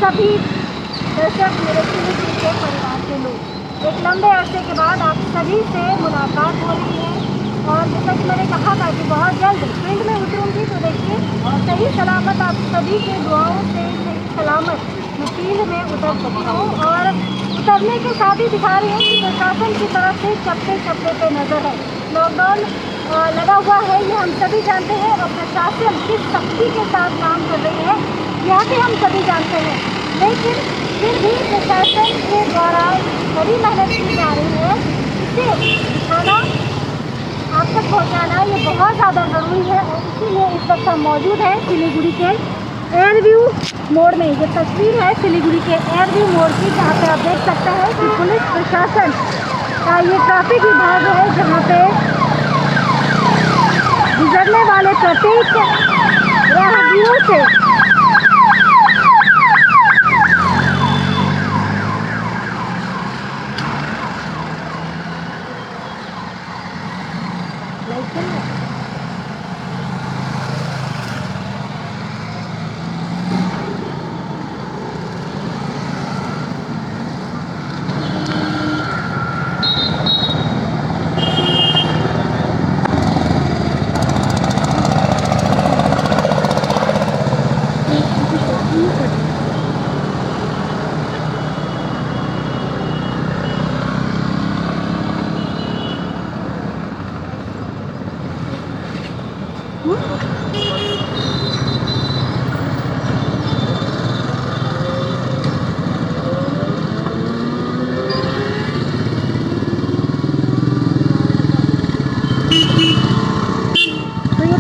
सभी दर्शक, मेरे सिलीगुड़ी के परिवार के लोग, एक लंबे अरसे के बाद आप सभी से मुलाकात हो रही है। और जैसा कि मैंने कहा था कि बहुत जल्द फील्ड में उतरूँगी, तो देखिए सही सलामत आप सभी के दुआओं से सही सलामत मैं फील्ड में उतर सकता हूँ। और उतरने के साथ ही दिखा रही हूँ कि प्रशासन की तरफ से चप्पे चप्पे पे नज़र है। लॉकडाउन लगा हुआ है, ये हम सभी जानते हैं, और प्रशासन किस सख्ती के साथ काम कर रही है यह भी हम सभी जानते हैं। लेकिन फिर भी प्रशासन के द्वारा बड़ी मेहनत की जा रही है, इसे दिखाना, आप तक पहुँचाना ये बहुत ज़्यादा ज़रूरी है। और इसीलिए इस वक्त हम मौजूद हैं सिलीगुड़ी के एयरव्यू मोड़ में। ये तस्वीर है सिलीगुड़ी के एयरव्यू मोड़ की, जहाँ पे आप देख सकते हैं कि पुलिस प्रशासन का ये ट्रैफिक विभाग है, जहाँ पे गुजरने वाले प्रत्येक राहगीरों से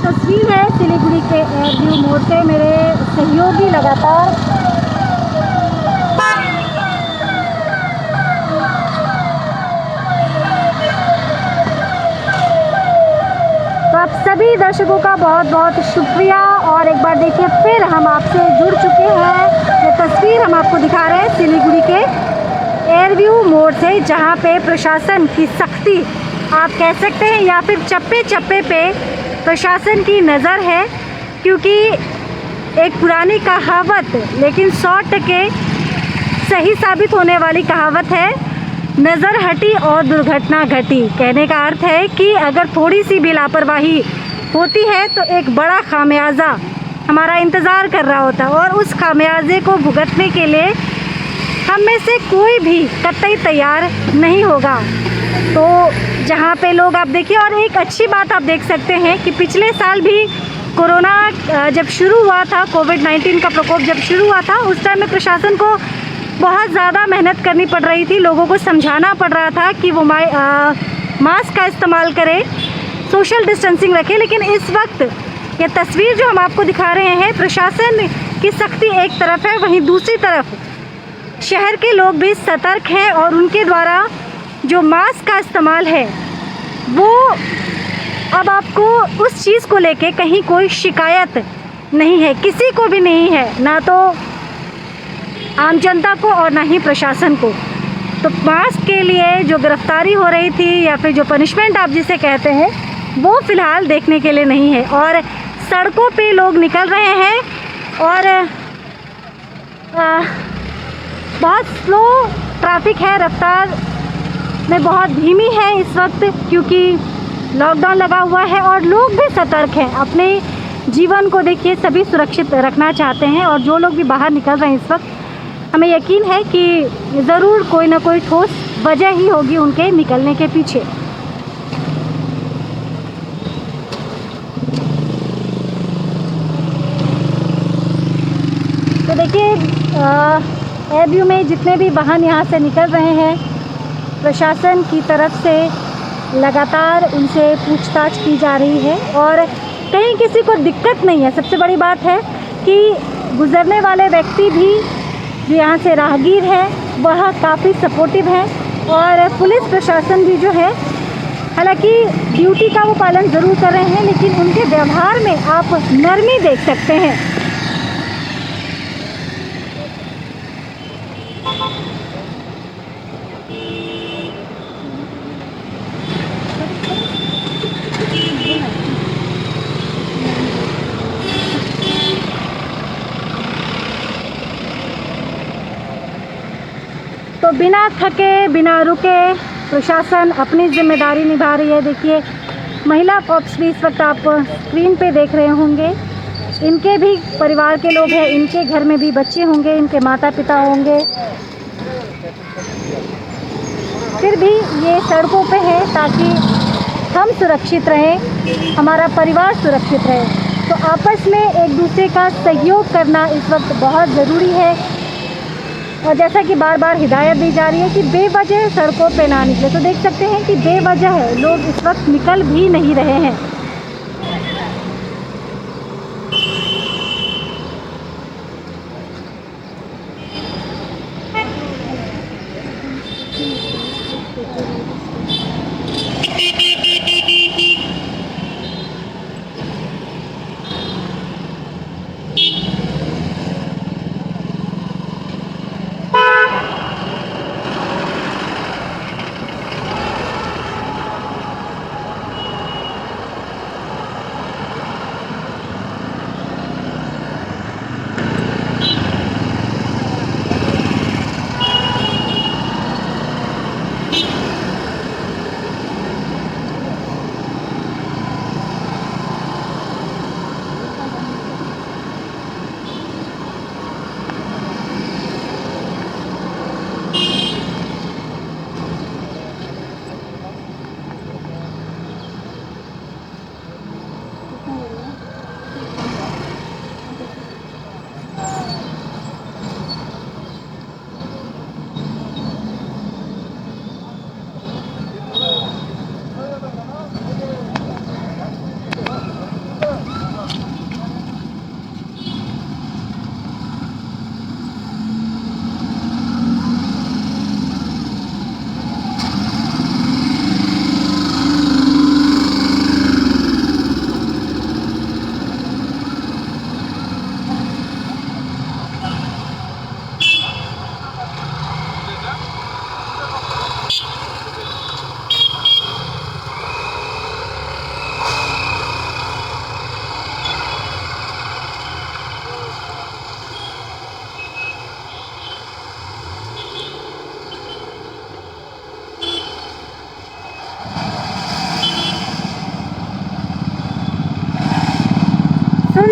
तस्वीर है सिलीगुड़ी के एयरव्यू मोड़ से। मेरे सहयोगी लगातार तो आप सभी दर्शकों का बहुत बहुत शुक्रिया। और एक बार देखिए फिर हम आपसे जुड़ चुके हैं। ये तस्वीर हम आपको दिखा रहे हैं सिलीगुड़ी के एयरव्यू मोड़ से, जहाँ पे प्रशासन की सख्ती आप कह सकते हैं, या फिर चप्पे चप्पे पे प्रशासन की नज़र है। क्योंकि एक पुरानी कहावत लेकिन 100% सही साबित होने वाली कहावत है, नज़र हटी और दुर्घटना घटी। कहने का अर्थ है कि अगर थोड़ी सी भी लापरवाही होती है तो एक बड़ा खामियाजा हमारा इंतज़ार कर रहा होता है, और उस खामियाजे को भुगतने के लिए हम में से कोई भी कतई तैयार नहीं होगा। तो जहाँ पे लोग आप देखिए, और एक अच्छी बात आप देख सकते हैं कि पिछले साल भी कोरोना जब शुरू हुआ था, कोविड-19 का प्रकोप जब शुरू हुआ था, उस टाइम में प्रशासन को बहुत ज़्यादा मेहनत करनी पड़ रही थी। लोगों को समझाना पड़ रहा था कि वो मास्क का इस्तेमाल करें, सोशल डिस्टेंसिंग रखें। लेकिन इस वक्त ये तस्वीर जो हम आपको दिखा रहे हैं, प्रशासन की सख्ती एक तरफ है, वहीं दूसरी तरफ शहर के लोग भी सतर्क हैं, और उनके द्वारा जो मास्क का इस्तेमाल है वो अब आपको उस चीज़ को लेके कहीं कोई शिकायत नहीं है, किसी को भी नहीं है, ना तो आम जनता को और ना ही प्रशासन को। तो मास्क के लिए जो गिरफ्तारी हो रही थी या फिर जो पनिशमेंट आप जिसे कहते हैं, वो फ़िलहाल देखने के लिए नहीं है। और सड़कों पे लोग निकल रहे हैं, और बहुत स्लो ट्रैफिक है, रफ्तार में बहुत धीमी है इस वक्त, क्योंकि लॉकडाउन लगा हुआ है और लोग भी सतर्क हैं। अपने जीवन को देखिए सभी सुरक्षित रखना चाहते हैं, और जो लोग भी बाहर निकल रहे हैं इस वक्त, हमें यकीन है कि ज़रूर कोई ना कोई ठोस वजह ही होगी उनके निकलने के पीछे। तो देखिए एयरव्यू में जितने भी वाहन यहाँ से निकल रहे हैं, प्रशासन की तरफ से लगातार उनसे पूछताछ की जा रही है, और कहीं किसी को दिक्कत नहीं है। सबसे बड़ी बात है कि गुज़रने वाले व्यक्ति भी जो यहाँ से राहगीर हैं वह काफ़ी सपोर्टिव हैं, और पुलिस प्रशासन भी जो है, हालांकि ड्यूटी का वो पालन ज़रूर कर रहे हैं, लेकिन उनके व्यवहार में आप नरमी देख सकते हैं। तो बिना थके बिना रुके प्रशासन अपनी जिम्मेदारी निभा रही है। देखिए महिला कॉप्स भी इस वक्त आप स्क्रीन पे देख रहे होंगे, इनके भी परिवार के लोग हैं, इनके घर में भी बच्चे होंगे, इनके माता पिता होंगे, फिर भी ये सड़कों पे है ताकि हम सुरक्षित रहें, हमारा परिवार सुरक्षित रहे। तो आपस में एक दूसरे का सहयोग करना इस वक्त बहुत ज़रूरी है। और जैसा कि बार बार हिदायत दी जा रही है कि बेवजह सड़कों पे ना निकले, तो देख सकते हैं कि बेवजह है लोग इस वक्त निकल भी नहीं रहे हैं।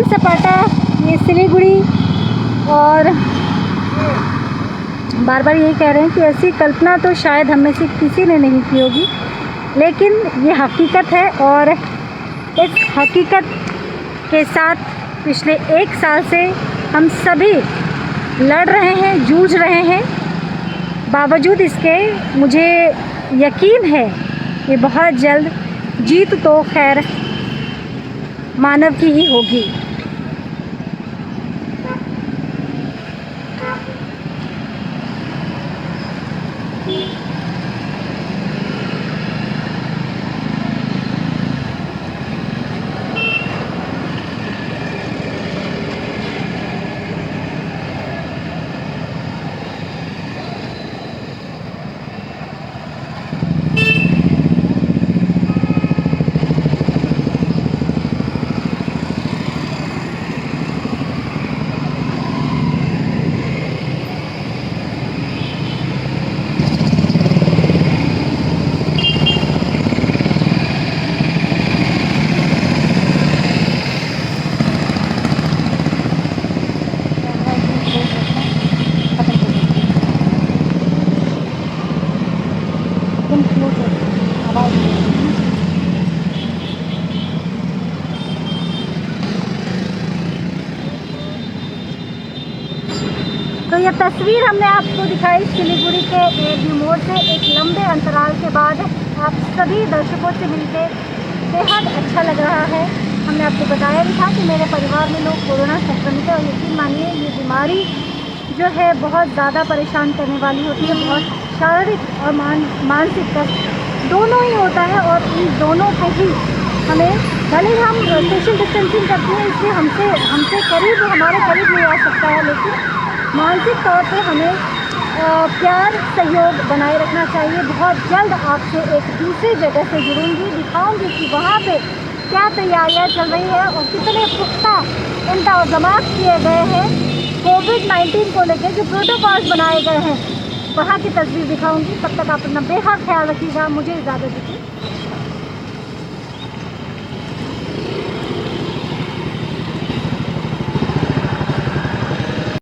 सपाटा ये सिलीगुड़ी, और बार बार यही कह रहे हैं कि ऐसी कल्पना तो शायद हम में से किसी ने नहीं की होगी, लेकिन ये हकीकत है। और इस हकीकत के साथ पिछले 1 साल से हम सभी लड़ रहे हैं, जूझ रहे हैं। बावजूद इसके मुझे यकीन है कि बहुत जल्द जीत तो खैर मानव की ही होगी। तो ये तस्वीर हमने आपको दिखाई सिलीगुड़ी के एयरव्यू मोड़ से एक लंबे अंतराल के बाद। आप सभी दर्शकों से मिलकर बेहद अच्छा लग रहा है। हमने आपको बताया भी था कि मेरे परिवार में लोग कोरोना संक्रमित है, और यकीन मानिए ये बीमारी जो है बहुत ज़्यादा परेशान करने वाली होती है। बहुत शारीरिक और मानसिक कष्ट दोनों ही होता है, और इन दोनों पे ही हमें, भले ही हम सोशल डिस्टेंसिंग करते हैं इसलिए हमसे करीब, हमारे करीब नहीं आ सकता है, लेकिन मानसिक तौर पे हमें प्यार सहयोग बनाए रखना चाहिए। बहुत जल्द आपसे एक दूसरी जगह से जुड़ूंगी, दिखाऊंगी कि वहाँ पे क्या तैयारियाँ चल रही है और कितने पुख्ता इंतजाम किए गए हैं कोविड-19 को लेकर, जो प्रोटोकॉल्स बनाए गए हैं वहाँ की तस्वीर दिखाऊंगी। तब तक आप अपना बेहद ख्याल रखिएगा। मुझे इजाज़त दीजिए।